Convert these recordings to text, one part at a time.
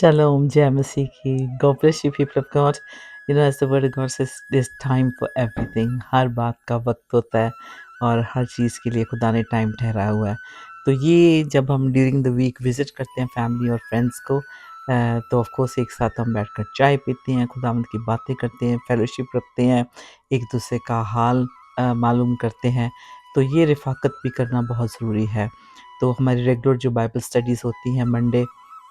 Shalom, Jai Masih. God bless you, people of God. As the word of God says, there's time for everything. हर बात का वक्त होता है और हर चीज़ के लिए खुदा ने टाइम ठहराया हुआ है। तो ये जब हम ड्यूरिंग द वीक विज़िट करते हैं फैमिली और फ्रेंड्स को, तो ऑफ कोर्स एक साथ हम बैठकर चाय पीते हैं, खुदावंद की बातें करते हैं, फेलोशिप रखते हैं, एक दूसरे का हाल मालूम करते हैं। तो ये रिफ़ाक़त भी करना बहुत ज़रूरी है। तो हमारी रेगुलर जो बाइबल स्टडीज़ होती हैं मंडे,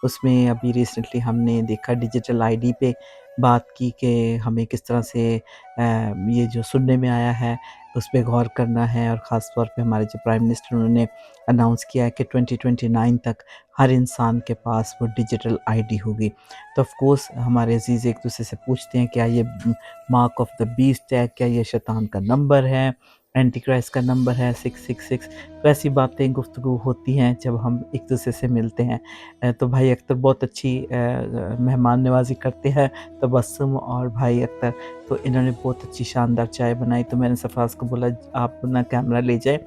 उसमें अभी रिसेंटली हमने देखा डिजिटल आईडी पे बात की कि हमें किस तरह से ये जो सुनने में आया है उस पे गौर करना है, और ख़ास तौर पे हमारे जो प्राइम मिनिस्टर उन्होंने अनाउंस किया है कि 2029 तक हर इंसान के पास वो डिजिटल आईडी होगी। तो ऑफ कोर्स हमारे अजीज़ एक दूसरे से पूछते हैं क्या ये मार्क ऑफ द बीस्ट है, क्या ये शैतान का नंबर है, एंटी क्राइस्ट का नंबर है 666। तो ऐसी बातें गुफ्तगू होती हैं जब हम एक दूसरे से मिलते हैं। तो भाई अख्तर बहुत अच्छी मेहमान नवाज़ी करते हैं, तबस्सुम और भाई अख्तर, तो इन्होंने बहुत अच्छी शानदार चाय बनाई। तो मैंने सफ़ाज़ को बोला आप अपना कैमरा ले जाएँ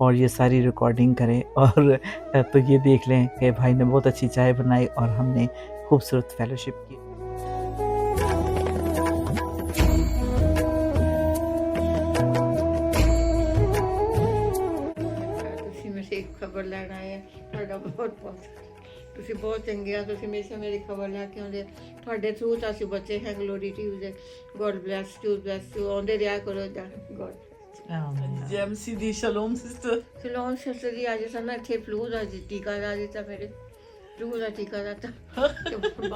और ये सारी रिकॉर्डिंग करें और तो ये देख लें कि भाई ने बहुत अच्छी चाय बनाई और हमने खूबसूरत फेलोशिप की। ਤੁਸੀਂ ਮੇਰੇ ਇੱਕ ਖਬਰ ਲੈਣ ਆਏ ਆ, ਤੁਹਾਡਾ ਬਹੁਤ ਬਹੁਤ ਤੁਸੀਂ ਬਹੁਤ ਚੰਗੇ ਆ, ਤੁਸੀਂ ਹਮੇਸ਼ਾ ਮੇਰੀ ਖਬਰ ਲੈ ਕੇ ਆਉਂਦੇ, ਤੁਹਾਡੇ ਥਰੂ ਤਾਂ ਅਸੀਂ ਬੱਚੇ ਹੈ glory Tuesday. God bless you ਆਉਂਦੇ ਰਿਹਾ ਕਰੋ ਜਾ ਗੋਡ। ਜੈਮਸੀ ਦੀ ਸ਼ਲੋਮ ਸਿਸਟਰ। ਸ਼ਲੋਮ ਸਿਸਟਰ ਜੀ, ਅੱਜ ਸਾਨੂੰ ਇੱਥੇ ਫਲੂ ਦਾ ਟੀਕਾ ਲਾ ਦਿੱਤਾ, ਮੇਰੇ ਫਲੂ ਦਾ ਟੀਕਾ ਦਿੱਤਾ ਤੇ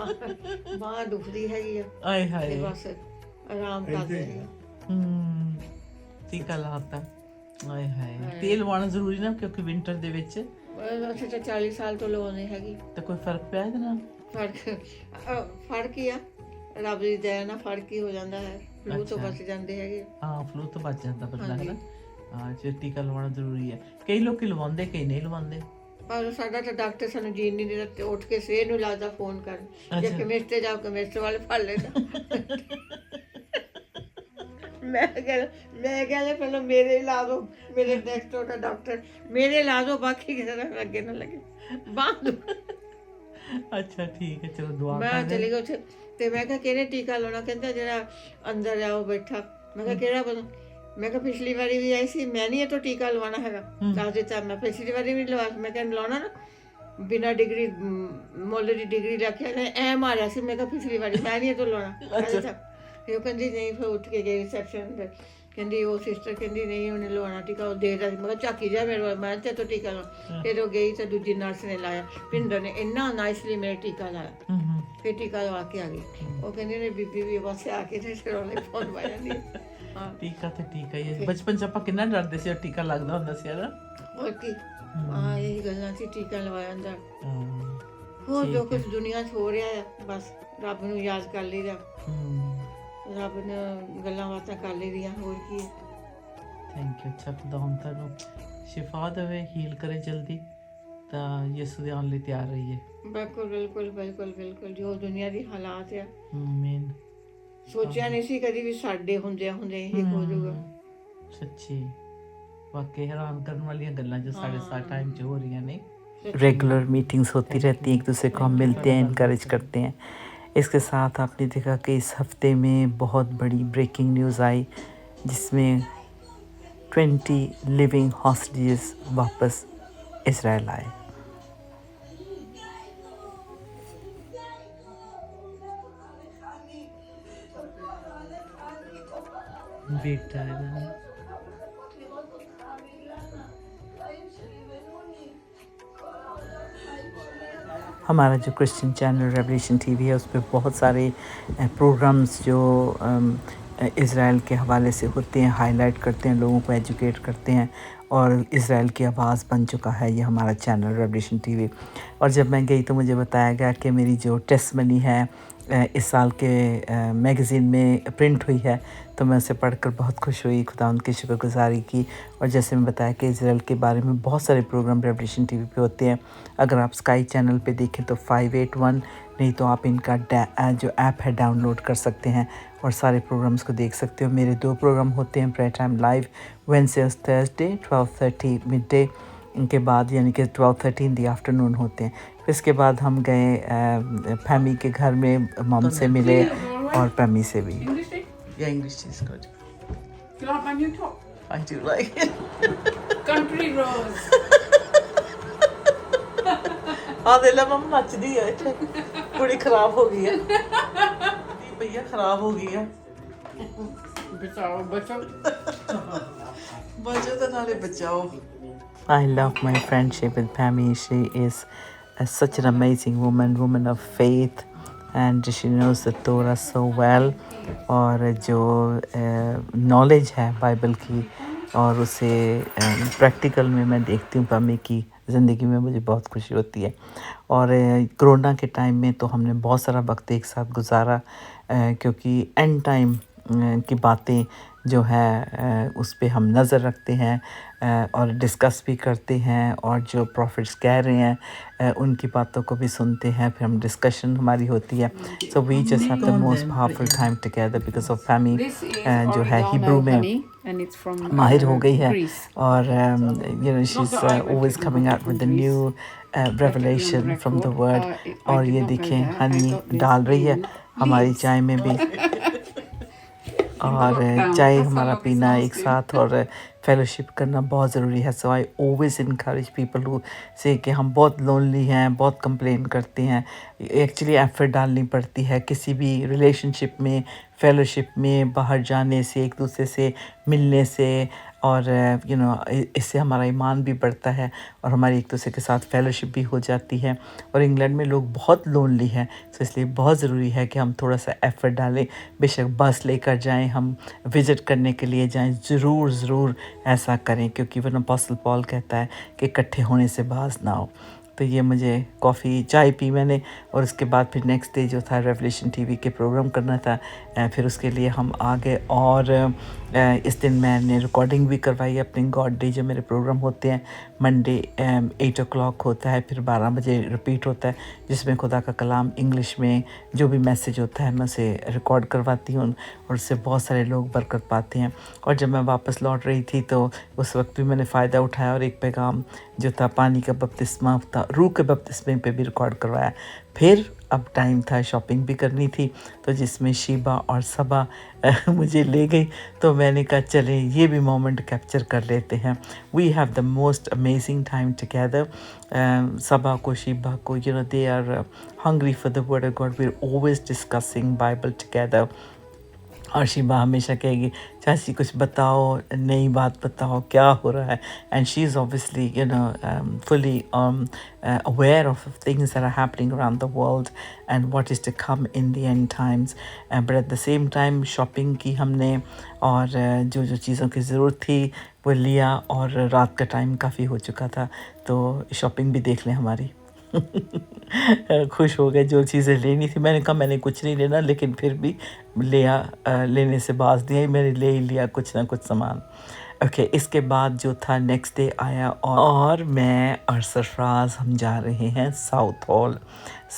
ਬਾਂਹ ਦੁਖਦੀ ਹੈਗੀ ਆ, ਆਏ ਹਾਏ ਤੇ ਬਸ ਆਰਾਮ ਕਰਦੇ ਹੈਗੇ। ਟੀਕਾ ਲਾਤਾ, ਆਏ ਹਾਏ। ਤੇਲ ਲਵਾਉਣਾ ਜ਼ਰੂਰੀ ਨਾ, ਕਿਉਂਕਿ ਵਿੰਟਰ ਦੇ ਵਿੱਚ ਅਸੀਂ ਤਾਂ 40 ਸਾਲ ਤੋਂ ਲਵਾਉਂਦੇ ਹੈਗੀ। ਤਾਂ ਕੋਈ ਫਰਕ ਪਿਆ ਇਹਦੇ ਨਾਲ? ਫਰਕ ਹੀ ਆ, ਰੱਬ ਦੀ ਦਇਆ ਨਾਲ ਫਰਕ ਹੀ ਹੋ ਜਾਂਦਾ ਹੈ, ਫਲੂ ਤੋਂ ਬਚ ਜਾਂਦੇ ਹੈਗੇ। ਹਾਂ, ਫਲੂ ਤੋਂ ਬਚ ਜਾਂਦਾ ਬੰਦਾ, ਹੈ ਨਾ। ਹਾਂ, ਜੇ ਟੀਕਾ ਲਵਾਉਣਾ ਜ਼ਰੂਰੀ ਹੈ। ਕਈ ਲੋਕੀ ਲਵਾਉਂਦੇ, ਕਈ ਨਹੀਂ ਲਵਾਉਂਦੇ। ਪਰ ਸਾਡਾ ਤਾਂ ਡਾਕਟਰ ਸਾਨੂੰ ਜੀਣ ਨਹੀਂ ਦਿੰਦਾ, ਤੇ ਉੱਠ ਕੇ ਸਵੇਰ ਨੂੰ ਲੱਗਦਾ ਫੋਨ ਕਰਨ, ਜੇ ਕੈਮਿਸਟ ਤੇ ਜਾਓ ਕੈਮਿਸਟ ਵਾਲੇ ਫੜ ਲੈਂਦਾ। ਮੈਂ ਕਹਿੰਦਾ ਪਹਿਲਾਂ ਮੇਰੇ ਲਾ ਦੋ, ਮੇਰੇ ਨੈਕਸਟ ਉਹਦਾ ਡਾਕਟਰ ਮੇਰੇ ਲਾ ਦੋ, ਬਾਕੀ ਕਿਸੇ ਦਾ ਲੱਗੇ ਨਾ ਲੱਗੇ ਬਾਹਰ। ਅੱਛਾ ਠੀਕ ਹੈ, ਚਲੋ ਦੁਆ ਮੈਂ ਚਲੀ ਗਈ ਉੱਥੇ, ਤੇ ਮੈਂ ਕਿਹਾ ਕਿਹਨੇ ਟੀਕਾ ਲਾਉਣਾ? ਕਹਿੰਦਾ ਜਿਹੜਾ ਅੰਦਰ ਆ ਉਹ ਬੈਠਾ। ਮੈਂ ਕਿਹਾ ਕਿਹੜਾ ਪਤਾ? ਮੈਂ ਕਿਹਾ ਪਿਛਲੀ ਵਾਰੀ ਵੀ ਆਈ ਸੀ, ਮੈਂ ਨਹੀਂ ਇਹ ਤੋਂ ਟੀਕਾ ਲਵਾਉਣਾ ਹੈਗਾ, ਦੱਸ ਦਿੱਤਾ। ਮੈਂ ਪਿਛਲੀ ਵਾਰੀ ਵੀ ਲਵਾ, ਮੈਂ ਕਿਹਾ ਲਾਉਣਾ ਨਾ, ਬਿਨਾਂ ਡਿਗਰੀ ਮੁੱਲ ਦੀ ਡਿਗਰੀ ਰੱਖਿਆ ਨੇ ਐ ਮਾਰਿਆ ਸੀ। ਮੈਂ ਕਿਹਾ ਪਿਛਲੀ ਵਾਰੀ ਮੈਂ ਨਹੀਂ ਇਹ ਤੋਂ ਲਾਉਣਾ। ਫਿਰ ਉਹ ਕਹਿੰਦੀ ਨਹੀਂ, ਫਿਰ ਉੱਠ ਕੇ ਗਈ ਰਿਸੈਪਸ਼ਨ ਤੇ, ਕਹਿੰਦੀ ਉਹ ਸਿਸਟਰ ਕਹਿੰਦੀ ਨਹੀਂ ਉਹਨੇ ਲਵਾਉਣਾ ਟੀਕਾ, ਉਹ ਦੇਖਦਾ ਸੀ। ਮੈਂ ਕਿਹਾ ਝਾਕੀ ਜਾ ਮੇਰੇ ਵੱਲ, ਮੈਂ ਤੇ ਤੋਂ ਟੀਕਾ ਲਾਉਣਾ। ਫਿਰ ਉਹ ਗਈ ਤੇ ਦੂਜੀ ਨਰਸ ਨੇ ਲਾਇਆ, ਪਿੰਦਰ ਨੇ ਇੰਨਾ ਨਾਈਸਲੀ ਮੇਰੇ ਟੀਕਾ ਲਾਇਆ। ਫਿਰ ਟੀਕਾ ਲਵਾ ਕੇ ਆ ਗਈ। ਉਹ ਕਹਿੰਦੀ ਨੇ ਬੀਬੀ ਵੀ ਬਸ ਆ ਕੇ ਤੇ ਫਿਰ ਉਹਨੇ ਫੋਨ ਪਾ ਜਾਂਦੀ। ਹਾਂ, ਟੀਕਾ ਤੇ ਟੀਕਾ ਹੀ ਹੈ। ਬਚਪਨ 'ਚ ਆਪਾਂ ਕਿੰਨਾ ਡਰਦੇ ਸੀ ਟੀਕਾ ਲੱਗਦਾ ਹੁੰਦਾ ਸੀ, ਨਾ। ਹੋਰ ਕੀ, ਹਾਂ ਇਹੀ ਗੱਲਾਂ ਸੀ, ਟੀਕਾ ਲਵਾਇਆ ਹੁੰਦਾ। ਹੋਰ ਜੋ ਕੁਝ ਦੁਨੀਆ 'ਚ ਹੋ ਰਿਹਾ ਆ, ਬਸ ਰੱਬ ਨੂੰ ਯਾਦ ਕਰ ਲਈਦਾ, ਰੱਬ ਨੇ ਗੱਲਾਂ ਬਾਤਾਂ ਕਰ ਲਈਦੀਆਂ, ਹੋਰ ਕੀ ਹੈ। Thank you. ਅੱਛਾ, ਖੁਦਾ ਹੁਣ ਤੁਹਾਨੂੰ ਸ਼ਿਫਾ ਦੇਵੇ, ਹੀਲ ਕਰੇ ਜਲਦੀ, ਤਾਂ ਯਿਸੂ ਦੇ ਆਉਣ ਲਈ ਤਿਆਰ ਰਹੀਏ। ਬਿਲਕੁਲ ਬਿਲਕੁਲ ਬਿਲਕੁਲ ਬਿਲਕੁਲ, ਜੋ ਦੁਨੀਆ ਦੀ ਹਾਲਾਤ ਆ, ਆਮੀਨ। ਸੋਚਿਆ ਨਹੀਂ ਸੀ ਕਦੀ ਵੀ ਸਾਡੇ ਹੁੰਦਿਆਂ ਇਹ ਹੋ ਜਾਊਗਾ। ਸੱਚੀ वाकई हैरान करने वाली गल्लां जो साढ़े साथ टाइम जो हो रही हैं। रेगुलर मीटिंग्स होती रहती हैं, एक दूसरे को हम मिलते हैं, इनकरेज करते हैं। इसके साथ आपने देखा कि इस हफ्ते में बहुत बड़ी ब्रेकिंग न्यूज़ आई, जिसमें 20 लिविंग हॉस्टेजेस वापस इज़राइल आए। बेटा है हमारा जो क्रिश्चियन चैनल रेवलेशन टीवी है, उस पर बहुत सारे प्रोग्राम्स जो इज़राइल के हवाले से होते हैं, हाईलाइट करते हैं, लोगों को एजुकेट करते हैं, और इज़राइल की आवाज़ बन चुका है ये हमारा चैनल रेवलेशन टीवी। और जब मैं गई तो मुझे बताया गया कि मेरी जो टेस्टमनी है इस साल के मैगज़ीन में प्रिंट हुई है, तो मैं उसे पढ़कर बहुत खुश हुई, खुदा उनकी शुक्रगुजारी की। और जैसे मैं बताया कि इज़राइल के बारे में बहुत सारे प्रोग्राम रेवलेशन टीवी पे होते हैं। अगर आप स्काई चैनल पे देखें तो 581, नहीं तो आप इनका जो ऐप है डाउनलोड कर सकते हैं और सारे प्रोग्राम्स को देख सकते हो। मेरे 2 प्रोग्राम होते हैं प्रेयर टाइम लाइव, वेडनेसडे और थर्सडे 12:30 मिडडे। के बाद यानी कि 12:30 इन द आफ्टरनून होते हैं। फिर इसके बाद हम गए फैमी के घर में, मम से मिले और पम्मी से भी। English tea? या English is good, Do you like my new top? I do like it. Country Rose. ਆ ਦੇ ਲੈ ਮਮ ਨੱਚਦੀ ਹੈ ਇੱਥੇ, ਕੁੜੀ ਖਰਾਬ ਹੋ ਗਈ ਹੈ ਭਈਆ, ਖਰਾਬ ਹੋ ਗਈ ਹੈ। ਬਚਾਓ ਬਚਾਓ। ਬਚੋ ਤੇ ਨਾਲੇ ਬਚਾਓ। I love my friendship with Pammy. She is such an amazing woman of faith, and she knows the Torah so well. और जो knowledge है बाइबल की, और उसे प्रैक्टिकल में मैं देखती हूँ पम्मी की ज़िंदगी में, मुझे बहुत खुशी होती है। और कोरोना के टाइम में तो हमने बहुत सारा वक्त एक साथ गुजारा, क्योंकि एंड टाइम की बातें जो है उस पे हम नज़र रखते हैं और डिस्कस भी करते हैं, और जो प्रॉफिट्स कह रहे हैं उनकी बातों को भी सुनते हैं, फिर हम डिस्कशन हमारी होती है। So we just have the most powerful time together because of फैमी जो है हिब्रू में माहिर हो गई है, और you know she is always coming out with the new revelation from the word. और ये देखें हनी डाल रही है हमारी चाय में भी, और चाय हमारा पीना एक साथ और फेलोशिप करना बहुत ज़रूरी है। So I always encourage people who say कि हम बहुत लोनली हैं, बहुत कंप्लेन करते हैं। एक्चुअली एफर्ट डालनी पड़ती है किसी भी रिलेशनशिप में, फेलोशिप में, बाहर जाने से, एक दूसरे से मिलने से, और यू नो इससे हमारा ईमान भी बढ़ता है और हमारी एक दूसरे के साथ फेलोशिप भी हो जाती है। और इंग्लैंड में लोग बहुत लोनली हैं, तो इसलिए बहुत ज़रूरी है कि हम थोड़ा सा एफ़र्ट डालें। बेशक बस लेकर जाएं, हम विज़िट करने के लिए जाएं, ज़रूर ऐसा करें, क्योंकि वरना अपोस्टल पॉल कहता है कि इकट्ठे होने से बाज ना हो। तो ये मुझे कॉफ़ी चाय पी मैंने, और उसके बाद फिर नेक्स्ट डे जो था रेवलेशन टीवी के प्रोग्राम करना था, फिर उसके लिए हम आ गए। और इस दिन मैंने रिकॉर्डिंग भी करवाई अपने गॉड डे, जो मेरे प्रोग्राम होते हैं मंडे 8 o'clock होता है, फिर 12 बजे रिपीट होता है, जिसमें खुदा का कलाम इंग्लिश में जो भी मैसेज होता है मैं उसे रिकॉर्ड करवाती हूँ, और उससे बहुत सारे लोग बरकत पाते हैं। और जब मैं वापस लौट रही थी तो उस वक्त भी मैंने फ़ायदा उठाया और एक पैगाम जो था पानी का बपतिस्मा था, रूह के बपतिस्मे पे भी रिकॉर्ड करवाया। फिर अब टाइम था, शॉपिंग भी करनी थी, तो जिसमें शीबा और सबा मुझे ले गई, तो मैंने कहा चलें ये भी मोमेंट कैप्चर कर लेते हैं। We have the most amazing time together. Saba को, शीबा को, you know they are hungry for the word of God, we are always discussing Bible together. और शीबा हमेशा कहेगी चाची कुछ बताओ, नई बात बताओ, क्या हो रहा है। And she is obviously you know fully aware of things that are happening around the world and what is to come in the end times. But at the same time shopping की हमने, और जो चीज़ों की ज़रूरत थी वो लिया, और रात का टाइम काफ़ी हो चुका था, तो शॉपिंग भी देख लें हमारी। खुश हो गए जो चीज़ें लेनी थी। मैंने कहा मैंने कुछ नहीं लेना, लेकिन फिर भी लेने से बाज दिया, मैंने ले ही लिया कुछ ना कुछ सामान। ओके, इसके बाद जो था नेक्स्ट डे आया, और मैं और सरफराज हम जा रहे हैं साउथ हॉल।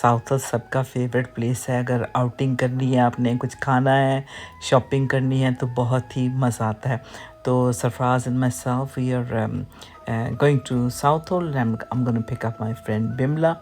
साउथ हॉल सबका फेवरेट प्लेस है। अगर आउटिंग करनी है, आपने कुछ खाना है, शॉपिंग करनी है, तो बहुत ही मज़ा आता है। तो Sarfaraz and myself we are going to Southall, I am going to pick up my friend Bimla,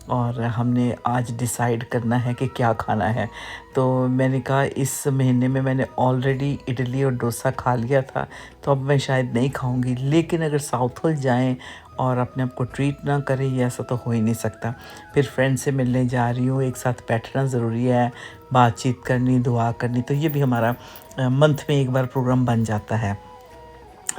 और हमने आज डिसाइड करना है कि क्या खाना है। तो मैंने कहा इस महीने में मैंने ऑलरेडी इडली और डोसा खा लिया था, तो अब मैं शायद नहीं खाऊंगी, लेकिन अगर साउथ हॉल जाएं और अपने आप को ट्रीट ना करें, ये ऐसा तो हो ही नहीं सकता। फिर फ्रेंड से मिलने जा रही हूँ, एक साथ बैठना ज़रूरी है, बातचीत करनी, दुआ करनी, तो ये भी हमारा मंथ में एक बार प्रोग्राम बन जाता है।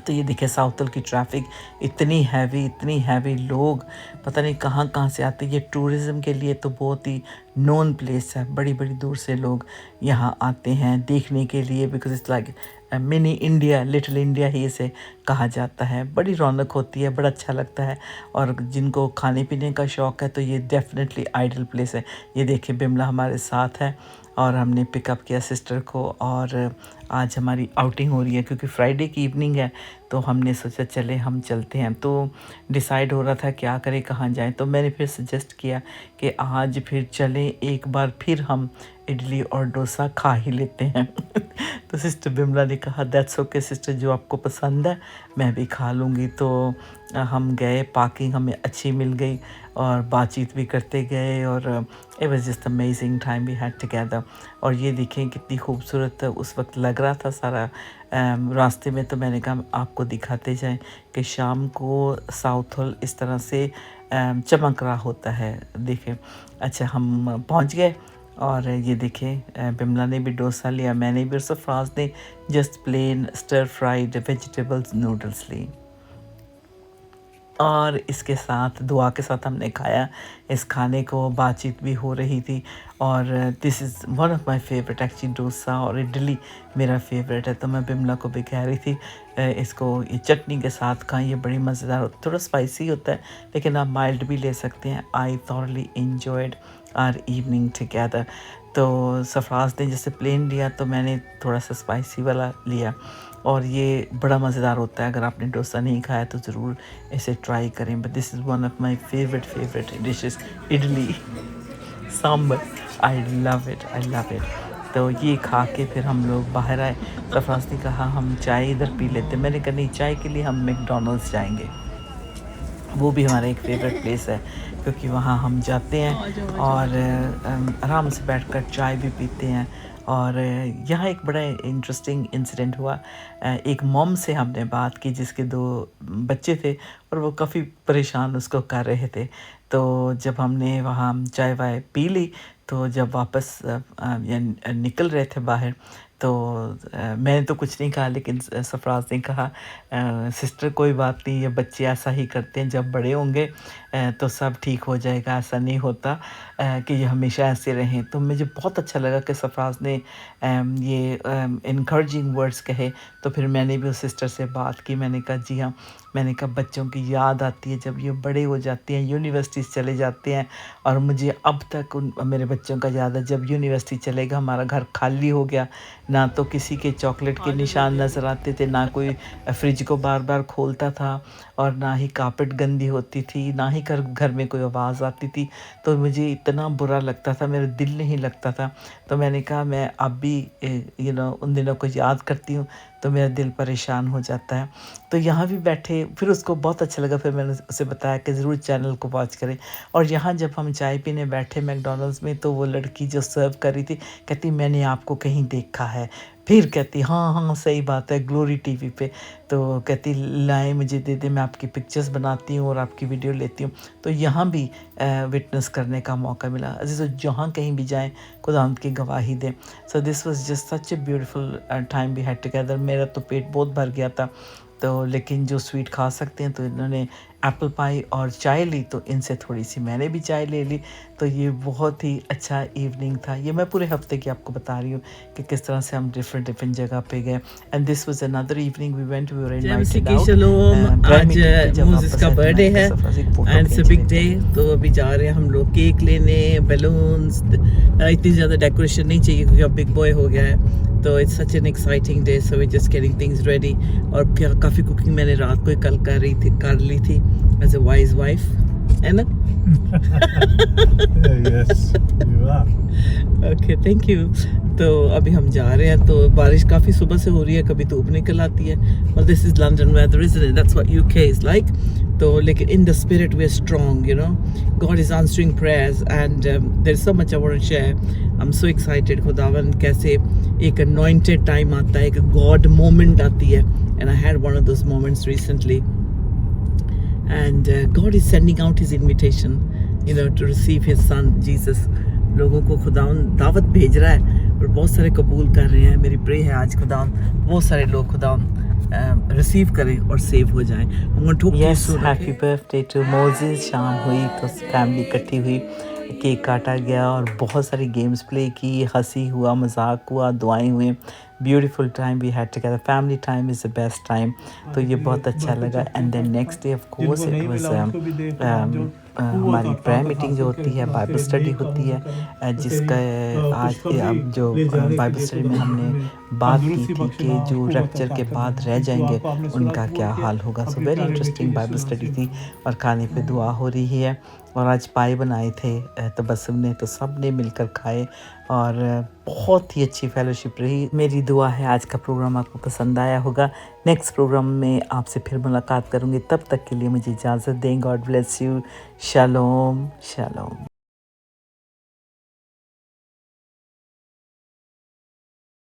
तो ये देखिए साउथ हॉल की ट्रैफिक इतनी हैवी, लोग पता नहीं कहाँ से आते हैं। ये टूरिज़म के लिए तो बहुत ही नोन प्लेस है, बड़ी दूर से लोग यहाँ आते हैं देखने के लिए, because it's like mini India, little India ही इसे कहा जाता है। बड़ी रौनक होती है, बड़ा अच्छा लगता है, और जिनको खाने पीने का शौक़ है तो ये डेफिनेटली आइडियल प्लेस है। ये देखिए बिमला हमारे साथ है, और हमने पिकअप किया सिस्टर को, और आज हमारी आउटिंग हो रही है क्योंकि फ्राइडे की इवनिंग है, तो हमने सोचा चले हम चलते हैं। तो डिसाइड हो रहा था क्या करें, कहाँ जाएं, तो मैंने फिर सजेस्ट किया कि आज फिर चलें, एक बार फिर हम इडली और डोसा खा ही लेते हैं। तो सिस्टर बिमला ने कहा दैट्स ओके सिस्टर, जो आपको पसंद है मैं भी खा लूँगी। तो हम गए, पार्किंग हमें अच्छी मिल गई और बातचीत भी करते गए और it was just amazing time we had together. और ये देखें कितनी खूबसूरत उस वक्त लग रहा था सारा रास्ते में। तो मैंने कहा आपको दिखाते जाएं कि शाम को साउथ हॉल इस तरह से चमक रहा होता है। देखें, अच्छा हम पहुंच गए और ये देखें बिमला ने भी डोसा लिया, मैंने भी, और सरफराज ने just plain stir fried vegetables noodles ली और इसके साथ दुआ के साथ हमने खाया इस खाने को। बातचीत भी हो रही थी और this is one of my favourite actually, dosa और इडली मेरा फेवरेट है। तो मैं बिमला को भी कह रही थी इसको ये चटनी के साथ खाएं, ये बड़ी मज़ेदार होता है, थोड़ा स्पाइसी होता है लेकिन आप माइल्ड भी ले सकते हैं। I thoroughly enjoyed our evening together. तो सरफराज ने जैसे प्लेन लिया तो मैंने थोड़ा सा स्पाइसी वाला लिया और ये बड़ा मज़ेदार होता है। अगर आपने डोसा नहीं खाया तो ज़रूर इसे ट्राई करें। But this is one of my favourite dishes, idli sambar. I love it. तो ये खा के फिर हम लोग बाहर आए। सरफराज ने कहा हम चाय इधर पी लेते। मैंने कहा नहीं, चाय के लिए हम मैकडॉनल्ड्स जाएंगे, वो भी हमारा एक फेवरेट प्लेस है क्योंकि वहाँ हम जाते हैं और आराम से बैठकर चाय भी पीते हैं। और यहाँ एक बड़ा इंटरेस्टिंग इंसिडेंट हुआ। एक मॉम से हमने बात की जिसके 2 बच्चे थे और वो काफ़ी परेशान उसको कर रहे थे। तो जब हमने वहाँ चाय वाय पी ली तो जब वापस निकल रहे थे बाहर तो मैंने तो कुछ नहीं कहा लेकिन सरफराज ने कहा सिस्टर कोई बात नहीं, ये बच्चे ऐसा ही करते हैं, जब बड़े होंगे तो सब ठीक हो जाएगा, ऐसा नहीं होता कि ये हमेशा ऐसे रहें। तो मुझे बहुत अच्छा लगा कि सरफराज ने ये इनकरेजिंग वर्ड्स कहे। तो फिर मैंने भी उस सिस्टर से बात की। मैंने कहा जी हाँ, मैंने कहा बच्चों की याद आती है जब ये बड़े हो जाते हैं, यूनिवर्सिटीज़ चले जाते हैं। और मुझे अब तक मेरे बच्चों का याद है जब यूनिवर्सिटी चलेगा हमारा घर खाली हो गया, ना तो किसी के चॉकलेट के निशान नज़र आते थे, ना कोई फ्रिज को बार बार खोलता था और ना ही कारपेट गंदी होती थी, ना ही घर में कोई आवाज़ आती थी। तो मुझे इतना बुरा लगता था, मेरा दिल नहीं लगता था। तो मैंने कहा मैं अब भी उन दिनों को याद करती हूँ तो मेरा दिल परेशान हो जाता है। तो यहाँ भी बैठे, फिर उसको बहुत अच्छा लगा। फिर मैंने उसे बताया कि ज़रूर चैनल को वॉच करें। और यहाँ जब हम चाय पीने बैठे मैकडॉनल्ड्स में तो वो लड़की जो सर्व कर रही थी कहती मैंने आपको कहीं देखा है। फिर कहती हाँ सही बात है, ग्लोरी टीवी पे। तो कहती लाएं मुझे दे दे, मैं आपकी पिक्चर्स बनाती हूँ और आपकी वीडियो लेती हूँ। तो यहाँ भी विटनेस करने का मौका मिला। अजीज़ों जहाँ कहीं भी जाएं खुदावंद की गवाही दें। So this was just such a beautiful time we had together. मेरा तो पेट बहुत भर गया था तो लेकिन जो स्वीट खा सकते हैं तो इन्होंने एप्पल पाई और चाय ली तो इनसे थोड़ी सी मैंने भी चाय ले ली। तो ये बहुत ही अच्छा इवनिंग था। ये मैं पूरे हफ्ते की आपको बता रही हूँ कि किस तरह से हम डिफरेंट जगह पे गए। And this was another evening we went, we were invited out. आज मोसेस का बर्थडे है and it's a big day. तो अभी जा रहे हैं हम लोग केक लेने, बैलून्स, इतनी ज़्यादा डेकोरेशन नहीं चाहिए क्योंकि अब बिग बॉय हो गया है। तो it's such an exciting day, so we just getting things ready. और काफ़ी कुकिंग मैंने रात को ही कल कर ली थी एज अ वाइज वाइफ, है ना? Yes, you are. Okay, thank you. तो अभी हम जा रहे हैं। तो बारिश काफ़ी सुबह से हो रही है, कभी धूप निकल आती है। और this is London weather, isn't it? That's what UK is like. तो लेकिन in the spirit we are strong, God is answering prayers and there is so much I want to share. I am so excited. खुदावन कैसे एक anointed time आता है, एक God moment आती है। And I had one of those moments recently and God is sending out his invitation, to receive his son Jesus. लोगों को खुदावन दावत भेज रहा है और बहुत सारे कबूल कर रहे हैं। मेरी प्रे है आज खुदावन बहुत सारे लोग खुदावन रिसीव करें और सेव हो जाएं। हम ठोक yes, happy birthday to Moses. शाम हुई तो फैमिली इकट्ठी हुई, केक काटा गया और बहुत सारी गेम्स प्ले की, हंसी हुआ, मजाक हुआ, दुआएं हुई। Beautiful time we had together. Family time is the best time. तो ये बहुत अच्छा लगा। And then next day of course it was हमारी प्रेयर मीटिंग जो होती है, बाइबल स्टडी होती है, जिसका आज अब जो बाइबल स्टडी में हमने बात की थी कि जो रैप्चर के बाद रह जाएंगे उनका क्या हाल होगा। So very interesting Bible study थी और खाने पे दुआ हो रही है। और आज पाए बनाए थे तबस्सुम ने, तो सब ने मिलकर खाए और बहुत ही अच्छी फेलोशिप रही। मेरी दुआ है आज का प्रोग्राम आपको पसंद आया होगा। नेक्स्ट प्रोग्राम में आपसे फिर मुलाकात करूँगी, तब तक के लिए मुझे इजाज़त दें। God bless you. Shalom shalom.